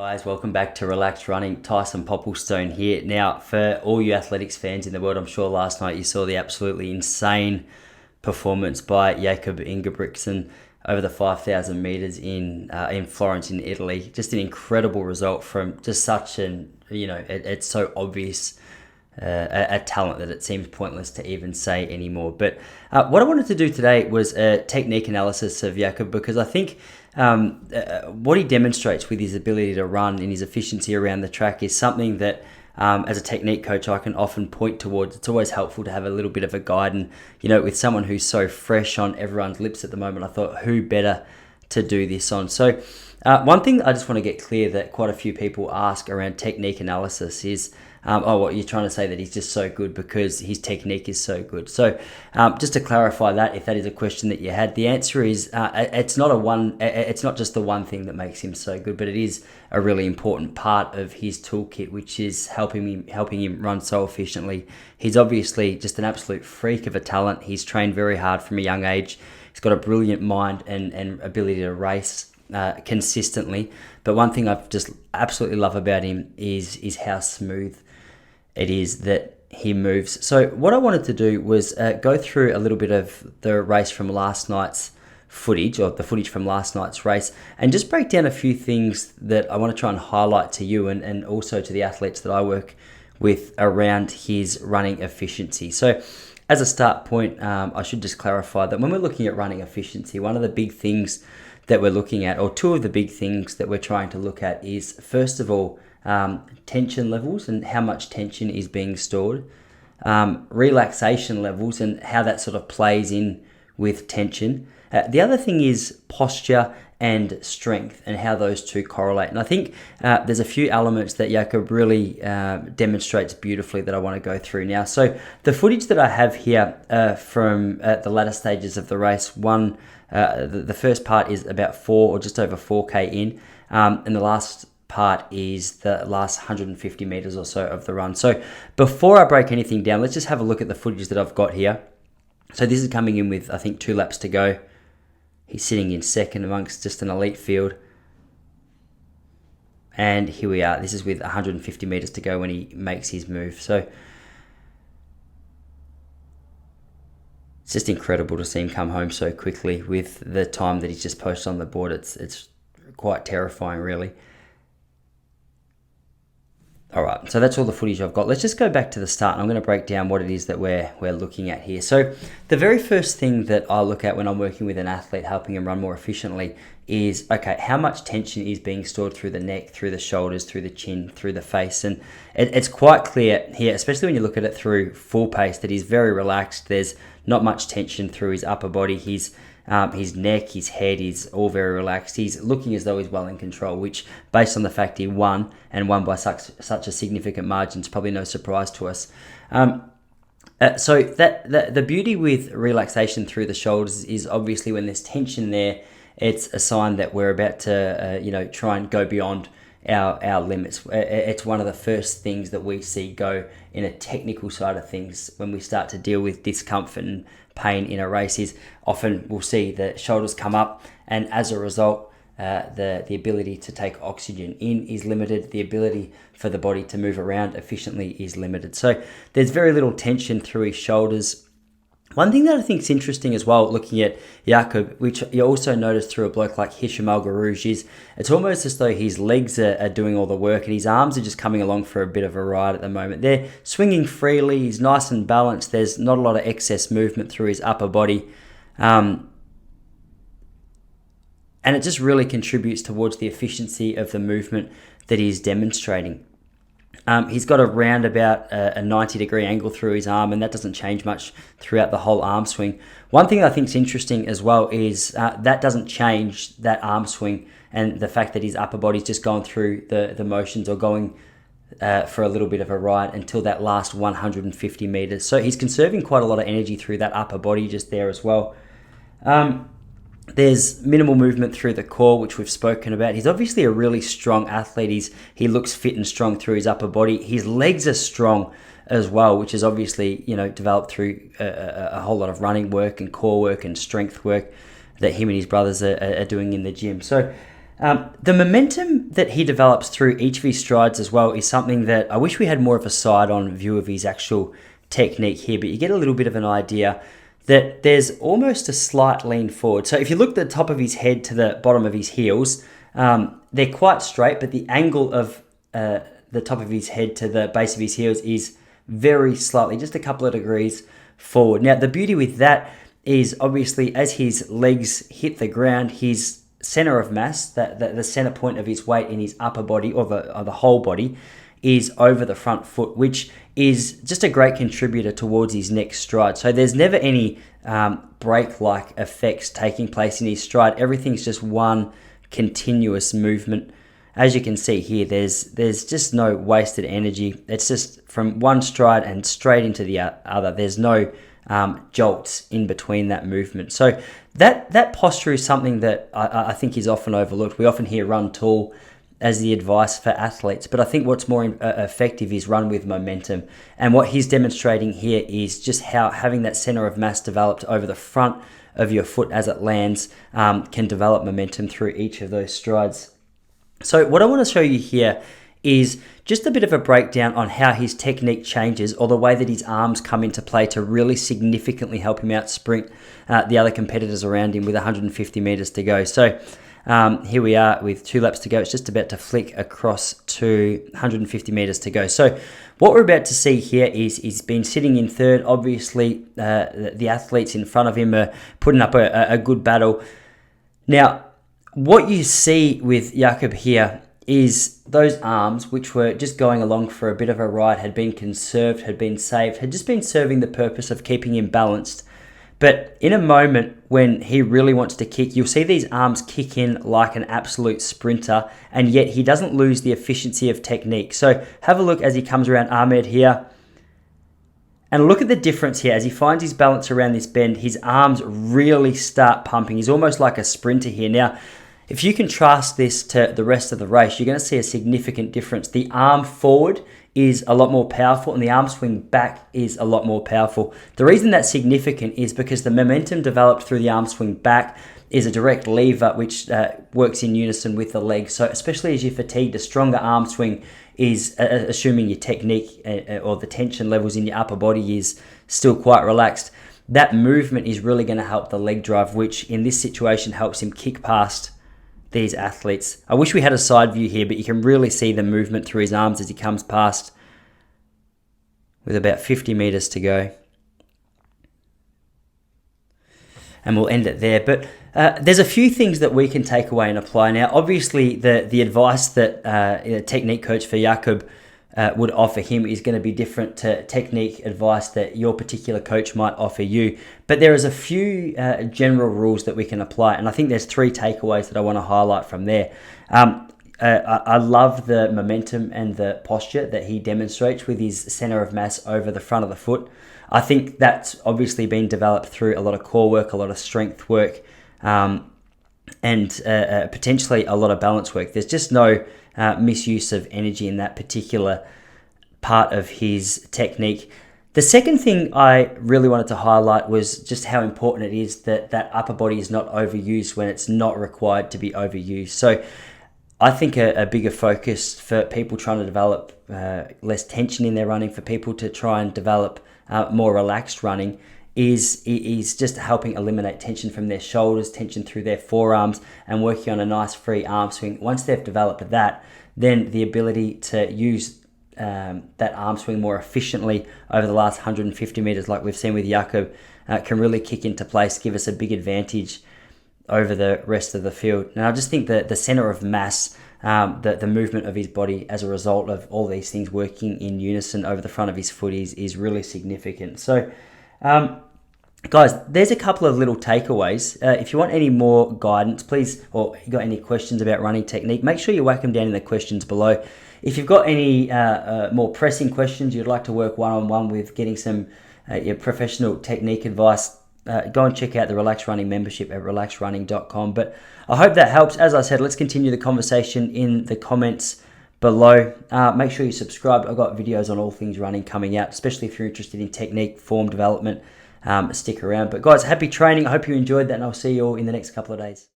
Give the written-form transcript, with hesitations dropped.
Guys, welcome back to Relaxed Running. Tyson Popplestone here. Now, for all you athletics fans in the world, I'm sure last night you saw the absolutely insane performance by Jakob Ingebrigsten over the 5,000 meters in Florence in Italy. Just an incredible result from just such an, it's so obvious a talent that it seems pointless to even say anymore. But what I wanted to do today was a technique analysis of Jakob, because I think what he demonstrates with his ability to run and his efficiency around the track is something that as a technique coach I can often point towards. It's always helpful to have a little bit of a guide, and with someone who's so fresh on everyone's lips at the moment, I thought who better to do this on. So one thing I just want to get clear that quite a few people ask around technique analysis is, what you're trying to say that he's just so good because his technique is so good. So just to clarify that, if that is a question that you had, the answer is it's not just the one thing that makes him so good, but it is a really important part of his toolkit, which is helping him run so efficiently. He's obviously just an absolute freak of a talent. He's trained very hard from a young age. He's got a brilliant mind and ability to race consistently. But one thing I just absolutely love about him is how smooth it is that he moves. So what I wanted to do was go through a little bit of the race from last night's footage, or the footage from last night's race, and just break down a few things that I want to try and highlight to you and also to the athletes that I work with around his running efficiency. So as a start point, I should just clarify that when we're looking at running efficiency, one of the big things that we're looking at, or two of the big things that we're trying to look at, is first of all, tension levels and how much tension is being stored, relaxation levels and how that sort of plays in with tension. The other thing is posture and strength and how those two correlate. And I think there's a few elements that Jakob really demonstrates beautifully that I want to go through now. So the footage that I have here from the latter stages of the race, the first part is about 4 or just over 4K in, and the last part is the last 150 meters or so of the run. So before I break anything down, let's just have a look at the footage that I've got here. So this is coming in with, I think, 2 laps to go. He's sitting in second amongst just an elite field. And here we are. This is with 150 meters to go when he makes his move. So it's just incredible to see him come home so quickly with the time that he's just posted on the board. It's quite terrifying, really. All right, so that's all the footage I've got. Let's just go back to the start, and I'm going to break down what it is that we're looking at here. So the very first thing that I look at when I'm working with an athlete, helping him run more efficiently, is, okay, how much tension is being stored through the neck, through the shoulders, through the chin, through the face. And it's quite clear here, especially when you look at it through full pace, that he's very relaxed. There's not much tension through his upper body. His neck, his head is all very relaxed. He's looking as though he's well in control, which, based on the fact he won by such a significant margin, is probably no surprise to us. So that the beauty with relaxation through the shoulders is obviously when there's tension there, it's a sign that we're about to try and go beyond our limits. It's one of the first things that we see go in a technical side of things when we start to deal with discomfort and pain in a race. Is often we'll see the shoulders come up, and as a result the ability to take oxygen in is limited. The ability for the body to move around efficiently is limited. So there's very little tension through his shoulders. One thing that I think is interesting as well, looking at Jakob, which you also notice through a bloke like Hicham El Guerrouj, is it's almost as though his legs are doing all the work and his arms are just coming along for a bit of a ride at the moment. They're swinging freely, he's nice and balanced, there's not a lot of excess movement through his upper body. And it just really contributes towards the efficiency of the movement that he's demonstrating. He's got around about a 90-degree angle through his arm, and that doesn't change much throughout the whole arm swing. One thing I think is interesting as well is that doesn't change that arm swing, and the fact that his upper body's just going through the motions or going for a little bit of a ride until that last 150 meters. So he's conserving quite a lot of energy through that upper body just there as well. There's minimal movement through the core, which we've spoken about. He's obviously a really strong athlete. He looks fit and strong through his upper body. His legs are strong as well, which is obviously developed through a whole lot of running work and core work and strength work that him and his brothers are doing in the gym. So The momentum that he develops through each of his strides as well is something that I wish we had more of a side-on view of his actual technique here, but you get a little bit of an idea that there's almost a slight lean forward. So if you look at the top of his head to the bottom of his heels, they're quite straight, but the angle of the top of his head to the base of his heels is very slightly, just a couple of degrees forward. Now, the beauty with that is obviously as his legs hit the ground, his center of mass, the center point of his weight in his upper body or the whole body is over the front foot, which is just a great contributor towards his next stride. So there's never any break-like effects taking place in his stride. Everything's just one continuous movement. As you can see here, there's just no wasted energy. It's just from one stride and straight into the other. There's no jolts in between that movement. So that posture is something that I think is often overlooked. We often hear run tall as the advice for athletes, but I think what's more effective is run with momentum. And what he's demonstrating here is just how having that center of mass developed over the front of your foot as it lands can develop momentum through each of those strides. So what I want to show you here is just a bit of a breakdown on how his technique changes or the way that his arms come into play to really significantly help him out sprint the other competitors around him with 150 meters to go. So here we are with 2 laps to go. It's just about to flick across to 150 meters to go. So what we're about to see here is he's been sitting in third. Obviously, the athletes in front of him are putting up a good battle. Now, what you see with Jakob here is those arms, which were just going along for a bit of a ride, had been conserved, had been saved, had just been serving the purpose of keeping him balanced. But in a moment when he really wants to kick, you'll see these arms kick in like an absolute sprinter, and yet he doesn't lose the efficiency of technique. So have a look as he comes around Ahmed here. And look at the difference here. As he finds his balance around this bend, his arms really start pumping. He's almost like a sprinter here. Now, if you contrast this to the rest of the race, you're going to see a significant difference. The arm forward is a lot more powerful and the arm swing back is a lot more powerful. The reason that's significant is because the momentum developed through the arm swing back is a direct lever which works in unison with the leg. So especially as you're fatigued, a stronger arm swing is, assuming your technique or the tension levels in your upper body is still quite relaxed, that movement is really going to help the leg drive, which in this situation helps him kick past these athletes. I wish we had a side view here, but you can really see the movement through his arms as he comes past with about 50 meters to go. And we'll end it there. But there's a few things that we can take away and apply. Now, obviously, the advice that a technique coach for Jakob would offer him is going to be different to technique advice that your particular coach might offer you. But there is a few general rules that we can apply, and I think there's 3 takeaways that I want to highlight from there. I love the momentum and the posture that he demonstrates with his center of mass over the front of the foot. I think that's obviously been developed through a lot of core work, a lot of strength work, and potentially a lot of balance work. There's just no misuse of energy in that particular part of his technique. The second thing I really wanted to highlight was just how important it is that that upper body is not overused when it's not required to be overused. So I think a bigger focus for people trying to develop less tension in their running, for people to try and develop more relaxed running, is just helping eliminate tension from their shoulders, tension through their forearms, and working on a nice free arm swing. Once they've developed that, then the ability to use that arm swing more efficiently over the last 150 meters, like we've seen with Jakob, can really kick into place, give us a big advantage over the rest of the field. Now, I just think that the center of mass, the movement of his body as a result of all these things working in unison over the front of his foot is really significant. So, guys, there's a couple of little takeaways. If you want any more guidance, please, or you got any questions about running technique, make sure you whack them down in the questions below. If you've got any more pressing questions, you'd like to work one-on-one with getting some your professional technique advice, go and check out the Relax Running membership at relaxrunning.com. But I hope that helps. As I said, let's continue the conversation in the comments below. Make sure you subscribe. I've got videos on all things running coming out, especially if you're interested in technique, form development. Stick around. But guys, happy training. I hope you enjoyed that, and I'll see you all in the next couple of days.